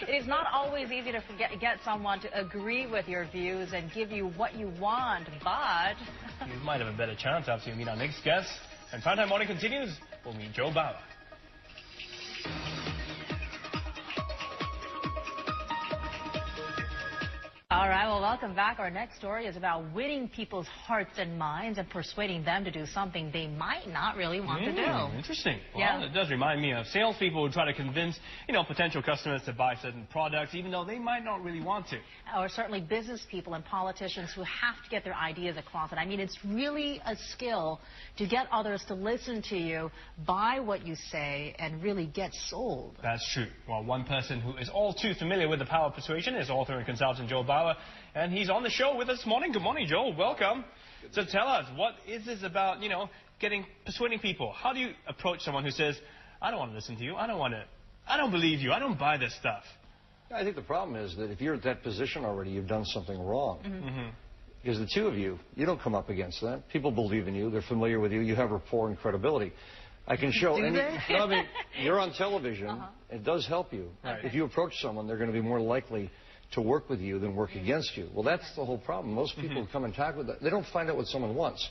It is not always easy to get someone to agree with your views and give you what you want, but... You might have a better chance after you meet our next guest. And Primetime Morning continues. We'll meet Joe Bauer. All right, well, welcome back. Our next story is about winning people's hearts and minds and persuading them to do something they might not really want to do. Interesting. Well, yeah. It does remind me of salespeople who try to convince, potential customers to buy certain products, even though they might not really want to. Or certainly business people and politicians who have to get their ideas across. And I mean, it's really a skill to get others to listen to you, buy what you say, and really get sold. That's true. Well, one person who is all too familiar with the power of persuasion is author and consultant Joe Bauer. And he's on the show with us this morning. Good morning, Joel. Welcome. So tell us, what is this about, persuading people? How do you approach someone who says, I don't want to listen to you. I don't believe you. I don't buy this stuff. I think the problem is that if you're at that position already, you've done something wrong. Because the two of you don't come up against that. People believe in you. They're familiar with you. You have rapport and credibility. I can show you're on television. It does help you. Right. If you approach someone, they're going to be more likely to work with you than work against you. Well, that's the whole problem. Most people who come and talk with them, they don't find out what someone wants.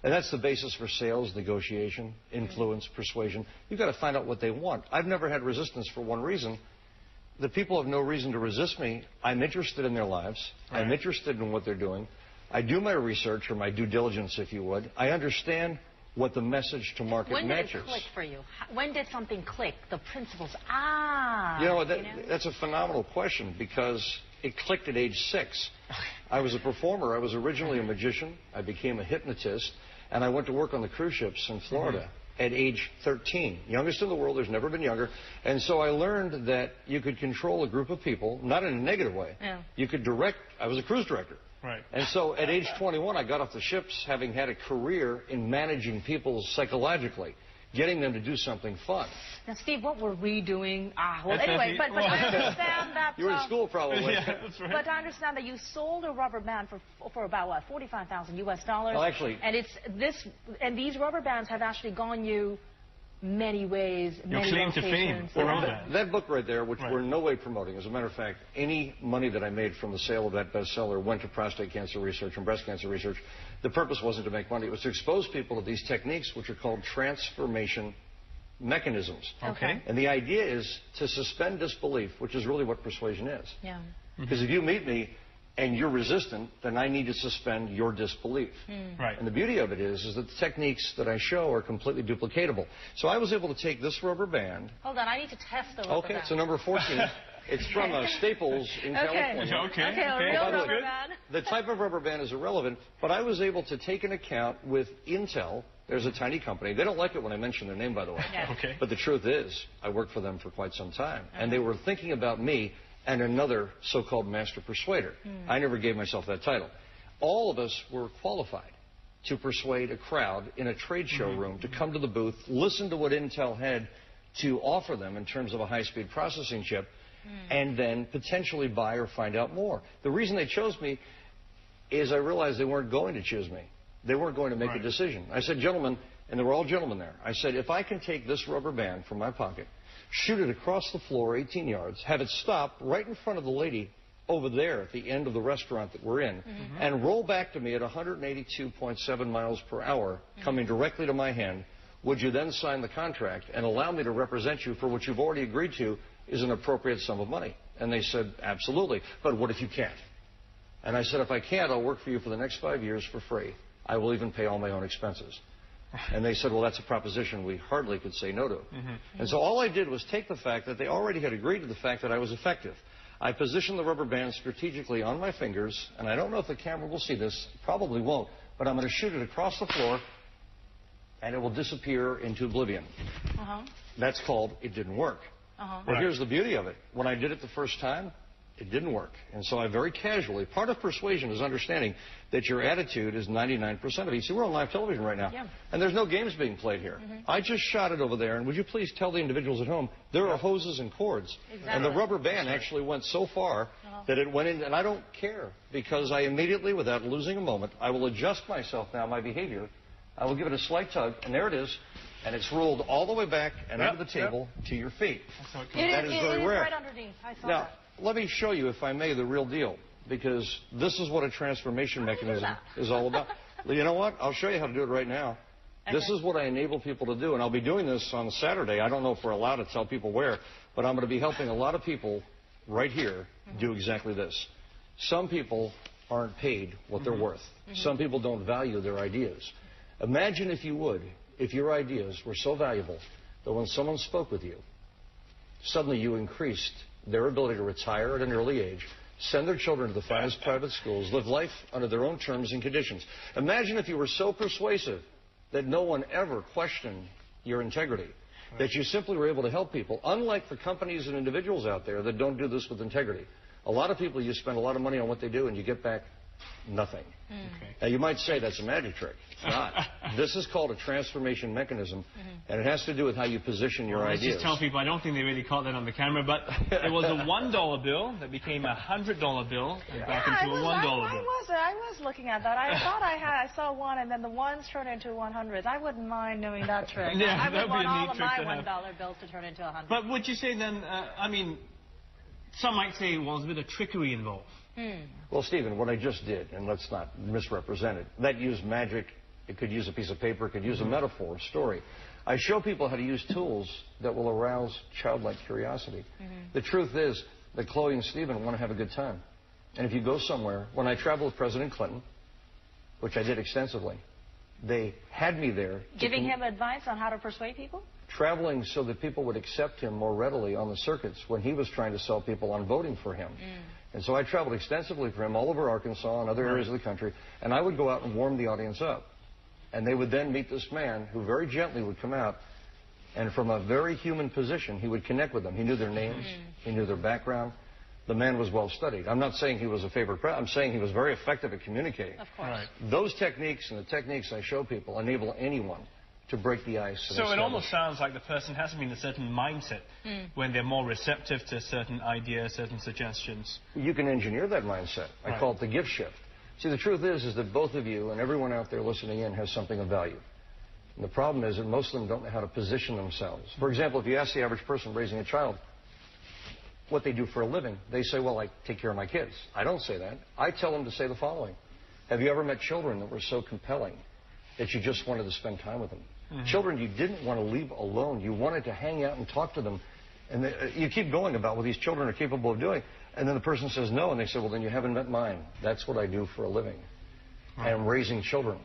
And that's the basis for sales, negotiation, influence, persuasion. You've got to find out what they want. I've never had resistance for one reason. The people have no reason to resist me. I'm interested in their lives. Right. I'm interested in what they're doing. I do my research, or my due diligence, if you would. I understand what the message to market matches. When did it click for you? When did something click? The principles. That's a phenomenal question, because it clicked at age 6. I was a performer. I was originally a magician. I became a hypnotist, and I went to work on the cruise ships in Florida at age 13. Youngest in the world. There's never been younger. And so I learned that you could control a group of people, not in a negative way. Yeah. You could direct. I was a cruise director. Right. And so at age 21, I got off the ships having had a career in managing people psychologically, getting them to do something fun. Now, Steve, what were we doing? Anyway, but I understand that... You were in school, probably. Yeah, that's right. But I understand that you sold a rubber band for about, what, $45,000 US dollars? Well, actually... And these rubber bands have actually gone you many ways, many claim to fame. That book right there, which we're in no way promoting. As a matter of fact, any money that I made from the sale of that bestseller went to prostate cancer research and breast cancer research. The purpose wasn't to make money. It was to expose people to these techniques, which are called transformation mechanisms. Okay. And the idea is to suspend disbelief, which is really what persuasion is. Yeah. Because if you meet me and you're resistant, then I need to suspend your disbelief. Right. And the beauty of it is that the techniques that I show are completely duplicatable. So I was able to take this rubber band. Hold on, I need to test the rubber band. Okay, so number 14. It's from Staples in California. Okay, a real rubber band. The type of rubber band is irrelevant, but I was able to take an account with Intel. There's a tiny company. They don't like it when I mention their name, by the way. Yeah. Okay. But the truth is, I worked for them for quite some time, and they were thinking about me and another so-called master persuader. I never gave myself that title. All of us were qualified to persuade a crowd in a trade show room to come to the booth, listen to what Intel had to offer them in terms of a high-speed processing chip, and then potentially buy or find out more. The reason they chose me is I realized they weren't going to choose me. They weren't going to make a decision. I said, gentlemen, and there were all gentlemen there, I said, if I can take this rubber band from my pocket, shoot it across the floor 18 yards, have it stop right in front of the lady over there at the end of the restaurant that we're in, and roll back to me at 182.7 miles per hour, coming directly to my hand, would you then sign the contract and allow me to represent you for what you've already agreed to is an appropriate sum of money? And they said, absolutely. But what if you can't? And I said, if I can't, I'll work for you for the next 5 years for free. I will even pay all my own expenses. And they said, well, that's a proposition we hardly could say no to. And so all I did was take the fact that they already had agreed to the fact that I was effective. I positioned the rubber band strategically on my fingers, and I don't know if the camera will see this, probably won't, but I'm going to shoot it across the floor, and it will disappear into oblivion. That's called it didn't work. Well, here's the beauty of it. When I did it the first time, it didn't work. And so I very casually, part of persuasion is understanding that your attitude is 99% of it. See, we're on live television right now, and there's no games being played here. I just shot it over there, and would you please tell the individuals at home, there are hoses and cords. And the rubber band actually went so far that it went in, and I don't care, because I immediately, without losing a moment, I will adjust myself now, my behavior. I will give it a slight tug, and there it is. and it's rolled all the way back and under the table to your feet. That is very rare. Right underneath. I saw Now, that. let me show you, if I may, the real deal, because this is what a transformation mechanism is all about. You know what? I'll show you how to do it right now. Okay. This is what I enable people to do, and I'll be doing this on Saturday. I don't know if we're allowed to tell people where, but I'm going to be helping a lot of people right here do exactly this. Some people aren't paid what they're worth. Some people don't value their ideas. Imagine, if you would, if your ideas were so valuable that when someone spoke with you, suddenly you increased their ability to retire at an early age, send their children to the finest private schools, live life under their own terms and conditions. Imagine if you were so persuasive that no one ever questioned your integrity, that you simply were able to help people, unlike the companies and individuals out there that don't do this with integrity. A lot of people, you spend a lot of money on what they do and you get back nothing. Now, you might say that's a magic trick. It's not. This is called a transformation mechanism, and it has to do with how you position your ideas. Let's just tell people, I don't think they really caught that on the camera, but it was a $1 bill that became a $100 bill and back into a $1 bill. I was looking at that. I thought I saw one, and then the ones turned into 100s. I wouldn't mind knowing that trick. Yeah, I would want all of my $1 bills to turn into 100. But would you say then, I mean, some might say, well, there's a bit of trickery involved. Well, Stephen, what I just did, and let's not misrepresent it, that used magic. It could use a piece of paper. It could use a metaphor, a story. I show people how to use tools that will arouse childlike curiosity. The truth is that Chloe and Stephen want to have a good time. And if you go somewhere, when I traveled with President Clinton, which I did extensively, they had me there. Giving him advice on how to persuade people? Traveling so that people would accept him more readily on the circuits when he was trying to sell people on voting for him. And so I traveled extensively for him all over Arkansas and other areas of the country, and I would go out and warm the audience up. And they would then meet this man who very gently would come out, and from a very human position, he would connect with them. He knew their names. He knew their background. The man was well studied. I'm not saying he was a favorite president. I'm saying he was very effective at communicating. Of course. Those techniques and the techniques I show people enable anyone to break the ice. So it almost sounds like the person has to be in a certain mindset when they're more receptive to certain ideas, certain suggestions. You can engineer that mindset. I call it the gift shift. See, the truth is that both of you and everyone out there listening in has something of value. And the problem is that most of them don't know how to position themselves. For example, if you ask the average person raising a child what they do for a living, they say, well, I take care of my kids. I don't say that. I tell them to say the following. Have you ever met children that were so compelling that you just wanted to spend time with them? Children you didn't want to leave alone. You wanted to hang out and talk to them. And you keep going about what these children are capable of doing. And then the person says no, and they say, well, then you haven't met mine. That's what I do for a living. I'm raising children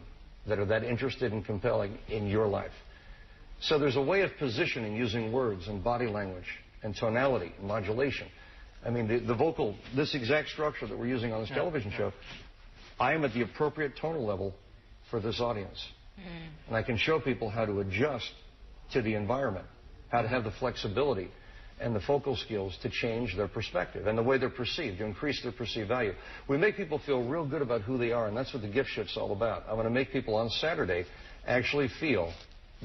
that are that interested and compelling in your life. So there's a way of positioning using words and body language and tonality and modulation. I mean, the vocal, this exact structure that we're using on this television show, I am at the appropriate tonal level for this audience. And I can show people how to adjust to the environment, how to have the flexibility and the focal skills to change their perspective and the way they're perceived, to increase their perceived value. We make people feel real good about who they are, and that's what the gift shift's all about. I want to make people on Saturday actually feel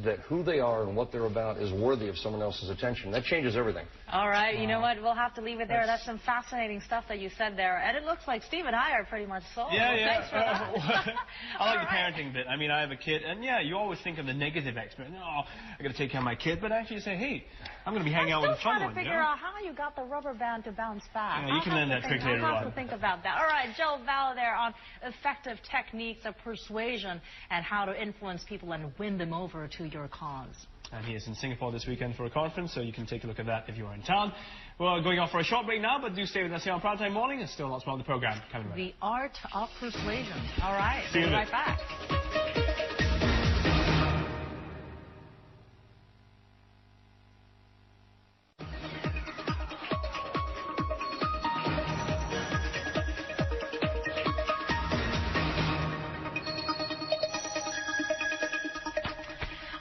that who they are and what they're about is worthy of someone else's attention. That changes everything. All right, you know what? We'll have to leave it there. That's some fascinating stuff that you said there. And it looks like Steve and I are pretty much sold. Thanks for that. I like the parenting bit. I mean, I have a kid, and yeah, you always think of the negative aspect. No, I got to take care of my kid, but actually say, hey, I'm going to be hanging out with a fun one. I'm still trying to figure out how you got the rubber band to bounce back. Yeah, you can learn that trick later on. I'll have to think about that. All right, Joe Val there on effective techniques of persuasion and how to influence people and win them over to your cause. And he is in Singapore this weekend for a conference, so you can take a look at that if you are in town. We're going off for a short break now, but do stay with us here on Prime Time Morning. There's still lots more of the program coming right. The art of persuasion. All right, See you right back.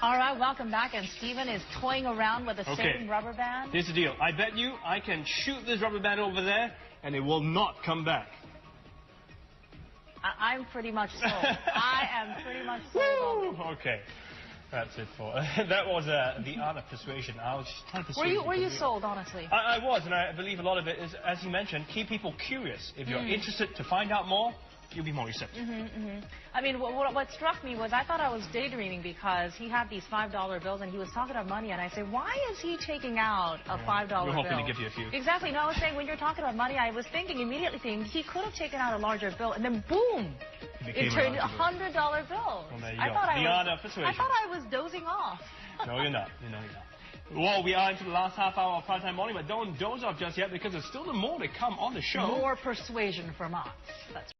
All right, welcome back. And Stephen is toying around with the same rubber band. Here's the deal. I bet you I can shoot this rubber band over there, and it will not come back. I'm pretty much sold. I am pretty much sold. Okay. That's it for... that was the art of persuasion. I was just trying to persuade Were you sold, honestly? I was, and I believe a lot of it is, as you mentioned, keep people curious. If you're interested to find out more, you'll be more receptive. I mean, what struck me was I thought I was daydreaming because he had these $5 bills and he was talking about money, and I said, why is he taking out a $5 bill? We're hoping to give you a few. Exactly. No, I was saying when you're talking about money, I was immediately thinking he could have taken out a larger bill, and then boom, it turned a $100 bill. Well, there you I go. thought The art of persuasion. I thought I was dozing off. No, you're not. You're not. Well, we are into the last half hour of Prime Time Morning, but don't doze off just yet because there's still more to come on the show. More persuasion from us. That's